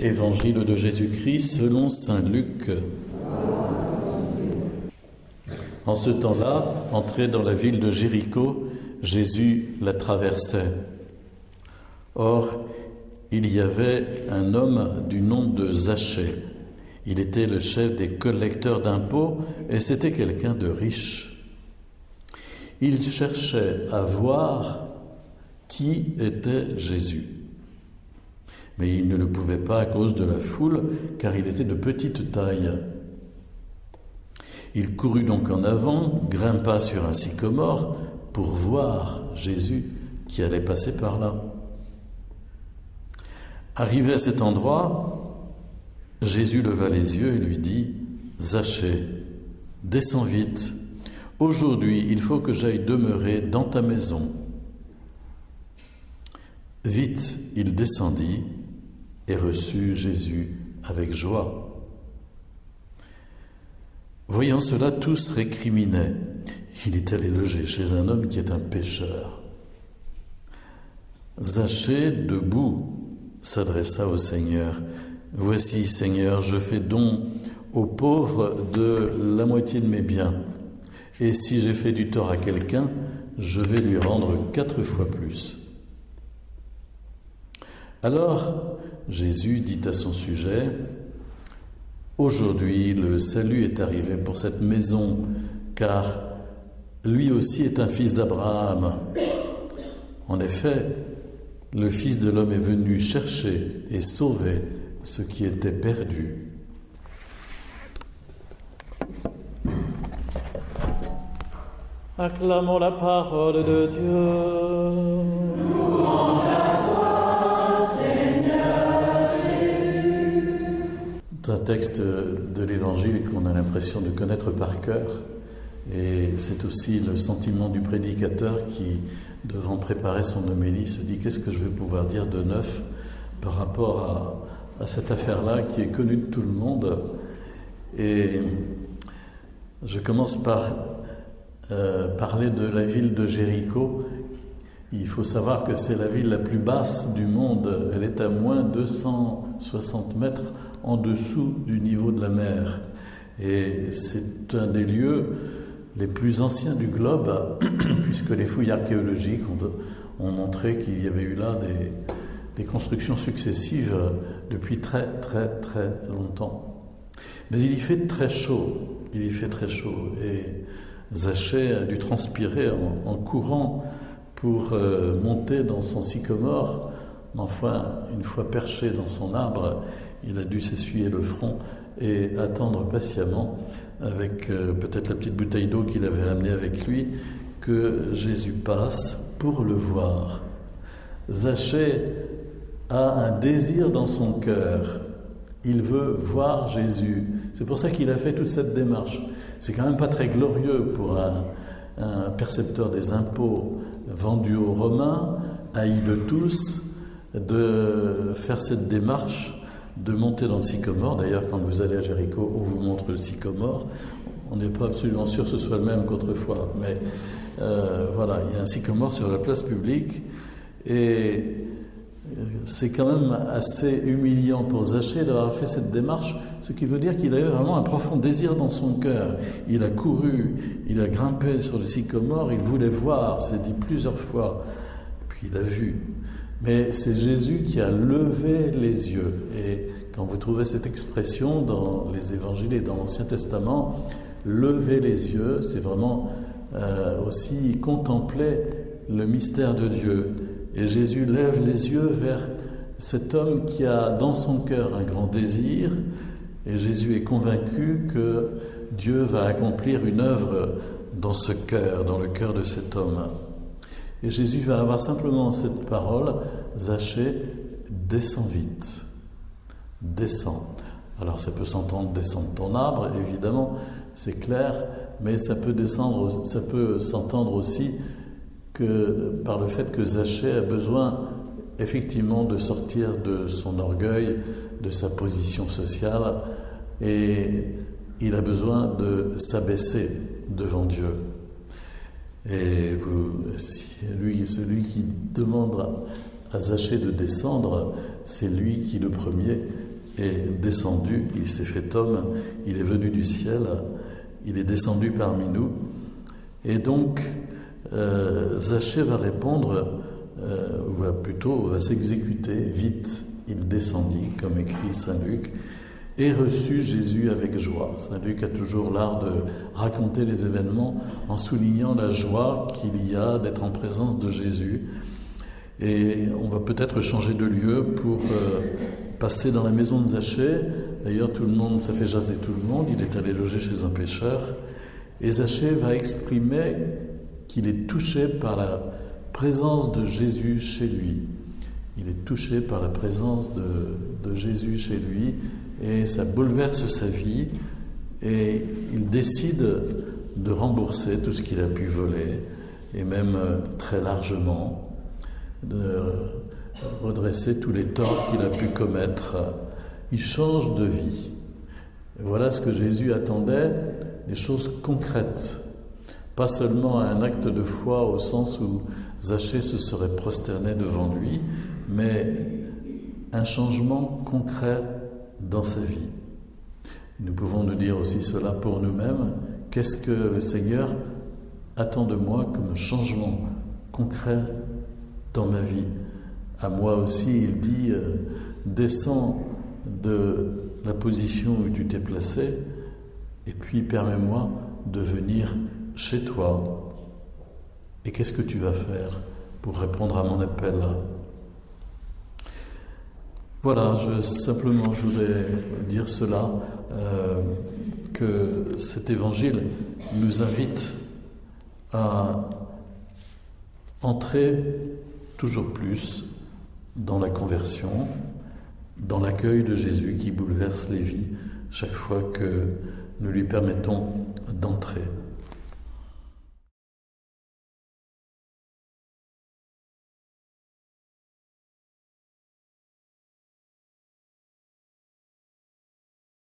Évangile de Jésus-Christ selon saint Luc. En ce temps-là, entré dans la ville de Jéricho, Jésus la traversait. Or, il y avait un homme du nom de Zachée. Il était le chef des collecteurs d'impôts et c'était quelqu'un de riche. Il cherchait à voir qui était Jésus. Mais il ne le pouvait pas à cause de la foule, car il était de petite taille. Il courut donc en avant, grimpa sur un sycomore pour voir Jésus qui allait passer par là. Arrivé à cet endroit, Jésus leva les yeux et lui dit « Zachée, descends vite. Aujourd'hui, il faut que j'aille demeurer dans ta maison. » Vite, il descendit et reçut Jésus avec joie. Voyant cela, tous récriminaient. Il est allé loger chez un homme qui est un pécheur. Zachée, debout, s'adressa au Seigneur. « Voici, Seigneur, je fais don aux pauvres de la moitié de mes biens. Et si j'ai fait du tort à quelqu'un, je vais lui rendre 4 fois plus. » Alors, Jésus dit à son sujet, « Aujourd'hui, le salut est arrivé pour cette maison, car lui aussi est un fils d'Abraham. En effet, le Fils de l'homme est venu chercher et sauver ce qui était perdu. » Acclamons la parole de Dieu. Louange à toi, Seigneur Jésus. C'est un texte de l'Évangile qu'on a l'impression de connaître par cœur. Et c'est aussi le sentiment du prédicateur qui, devant préparer son homélie, se dit « Qu'est-ce que je vais pouvoir dire de neuf par rapport à cette affaire-là qui est connue de tout le monde ?» Et je commence par parler de la ville de Jéricho. Il faut savoir que c'est la ville la plus basse du monde. Elle est à moins 260 mètres en dessous du niveau de la mer. Et c'est un des lieux les plus anciens du globe, puisque les fouilles archéologiques ont montré qu'il y avait eu là des constructions successives depuis très très très longtemps. Mais il y fait très chaud, et Zachée a dû transpirer en courant pour monter dans son sycomore. Enfin, une fois perché dans son arbre, il a dû s'essuyer le front et attendre patiemment, avec peut-être la petite bouteille d'eau qu'il avait amenée avec lui, que Jésus passe pour le voir. Zachée a un désir dans son cœur. Il veut voir Jésus. C'est pour ça qu'il a fait toute cette démarche. C'est quand même pas très glorieux pour un percepteur des impôts vendu aux Romains, haï de tous, de faire cette démarche, de monter dans le sycomore. D'ailleurs, quand vous allez à Jéricho, on vous montre le sycomore. On n'est pas absolument sûr que ce soit le même qu'autrefois. Mais voilà, il y a un sycomore sur la place publique. Et c'est quand même assez humiliant pour Zachée d'avoir fait cette démarche, ce qui veut dire qu'il a eu vraiment un profond désir dans son cœur. Il a couru, il a grimpé sur le sycomore, il voulait voir, s'est dit plusieurs fois, puis il a vu. Mais c'est Jésus qui a levé les yeux. Et quand vous trouvez cette expression dans les évangiles et dans l'Ancien Testament, lever les yeux, c'est vraiment aussi contempler le mystère de Dieu. Et Jésus lève les yeux vers cet homme qui a dans son cœur un grand désir, et Jésus est convaincu que Dieu va accomplir une œuvre dans ce cœur, dans le cœur de cet homme. Et Jésus va avoir simplement cette parole, « Zachée, descends vite, descends ». Alors ça peut s'entendre descendre ton arbre, évidemment, c'est clair, mais ça peut s'entendre aussi par le fait que Zachée a besoin effectivement de sortir de son orgueil, de sa position sociale, et il a besoin de s'abaisser devant Dieu. Et celui qui demande à Zachée de descendre, c'est lui qui, le premier, est descendu, il s'est fait homme, il est venu du ciel, il est descendu parmi nous. Et donc, Zachée va répondre, ou va s'exécuter, vite, il descendit, comme écrit Saint Luc, et reçut Jésus avec joie. Saint Luc a toujours l'art de raconter les événements en soulignant la joie qu'il y a d'être en présence de Jésus. Et on va peut-être changer de lieu pour passer dans la maison de Zachée. D'ailleurs, tout le monde, ça fait jaser tout le monde. Il est allé loger chez un pêcheur. Et Zachée va exprimer qu'il est touché par la présence de Jésus chez lui. Il est touché par la présence de Jésus chez lui et ça bouleverse sa vie et il décide de rembourser tout ce qu'il a pu voler et même très largement de redresser tous les torts qu'il a pu commettre. Il change de vie. Et voilà ce que Jésus attendait, des choses concrètes. Pas seulement un acte de foi au sens où Zachée se serait prosterné devant lui, mais un changement concret dans sa vie. Et nous pouvons nous dire aussi cela pour nous-mêmes. Qu'est-ce que le Seigneur attend de moi comme changement concret dans ma vie? À moi aussi, il dit, descends de la position où tu t'es placé et puis permets-moi de venir chez toi. Et qu'est-ce que tu vas faire pour répondre à mon appel? Voilà, simplement je voudrais dire cela, que cet évangile nous invite à entrer toujours plus dans la conversion, dans l'accueil de Jésus qui bouleverse les vies chaque fois que nous lui permettons d'entrer.